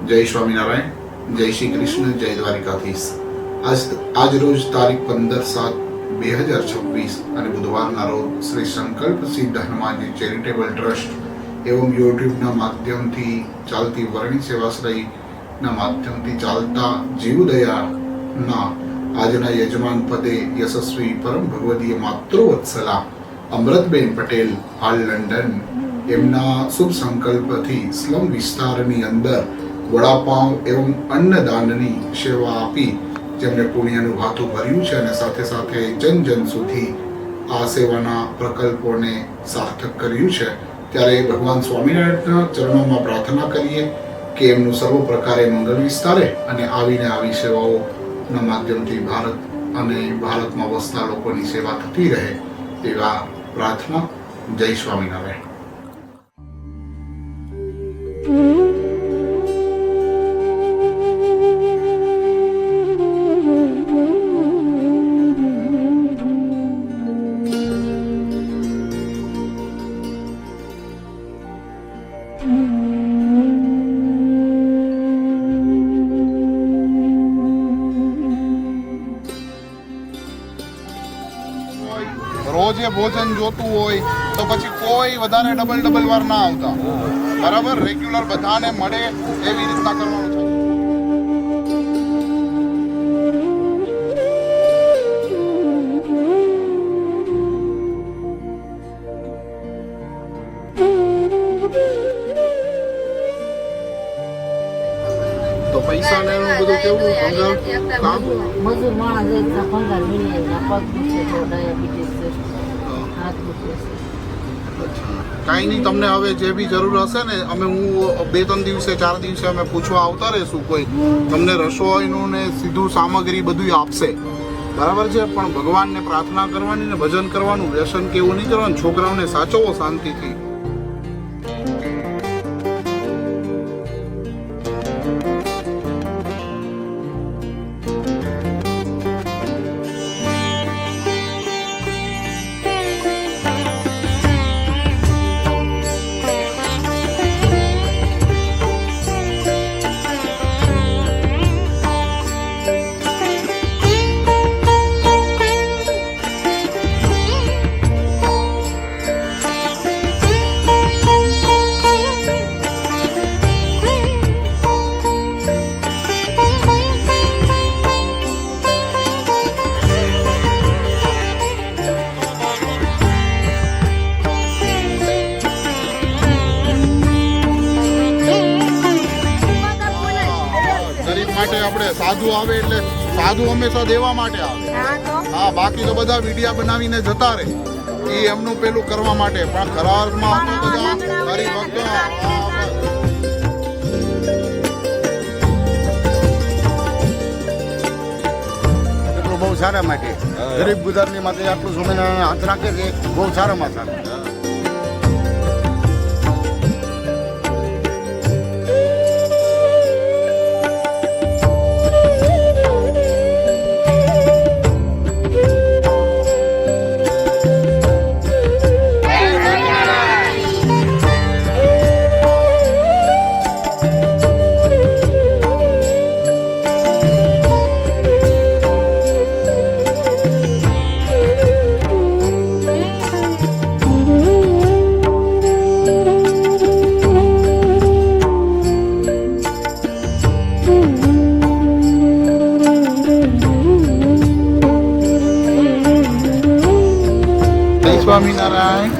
જય સ્વામિનારાયણ, જય શ્રી કૃષ્ણ, જય દ્વારિકાધીશ। આજ રોજ તારીખ 15/7/2026 અને બુધવારના રોજ શ્રી સંકલ્પ સિદ્ધ હનુમાનજી ચેરિટેબલ ટ્રસ્ટ એવं યુટ્યુબના માધ્યમથી ચાલતી વર્ણી સેવાશ્રયના માધ્યમથી ચાલતા જીવદયાના આજના યજમાન પદે યશસ્વી પરમ ભગવદીય માતૃવત્સલા અમૃતબેન પટેલ હાલ લંડન એમના શુભ સંકલ્પથી સ્લમ વિસ્તારની અંદર વડાપાઉં એવં અન્નદાનની સેવા આપી જેમને પુણ્યનું ભાથું ભર્યું છે અને સાથે સાથે જન જન સુધી આ સેવાના પ્રકલ્પોને સાર્થક કર્યું છે। ત્યારે ભગવાન સ્વામિનારાયણના ચરણોમાં પ્રાર્થના કરીએ કે એમનું સર્વ પ્રકારે મંગળ વિસ્તારે અને આવીને આવી સેવાઓના માધ્યમથી ભારત અને ભારતમાં વસતા લોકોની સેવા થતી રહે તેવા પ્રાર્થના। જય સ્વામિનારાયણ। રોજે ભોજન જોતું હોય તો પછી કોઈ વધારે ડબલ વાર ના આવતા, બરાબર? રેગ્યુલર બધાને મળે એવી રીતના કરવાનું છે। તો પૈસા ને એનું બધું કેવું કામ મજૂર માણસ એકના પગાર મિલી પગ દુખે તો ડાયાબિટીસ છે, હાથ દુખે છે। કાંઈ નહીં, તમને હવે જે બી જરૂર હશે ને અમે હું 2-3 દિવસે 4 દિવસે અમે પૂછવા આવતા રહીશું। કોઈ તમને રસોઈનું ને સીધું સામગ્રી બધું આપશે, બરાબર છે? પણ ભગવાનને પ્રાર્થના કરવાની ને ભજન કરવાનું, વ્યસન કે એવું નહીં કરવાનું। છોકરાઓને સાચવો શાંતિથી। માટે આપણે સાધુ આવે એટલે સાધુ હંમેશા દેવા માટે આવે, હા। બાકી તો બધા વિડિયા બનાવીને જતા રહે, એ એમનું પેલું કરવા માટે। પણ ખરા અર્થમાં બધા હરિભક્તો એટલું બહુ સારા માટે, ગરીબ ગુજારની માટે આટલું સમય હાથ રાખે છે, બહુ સારામાં સારું। સ્વામિનારાયણ।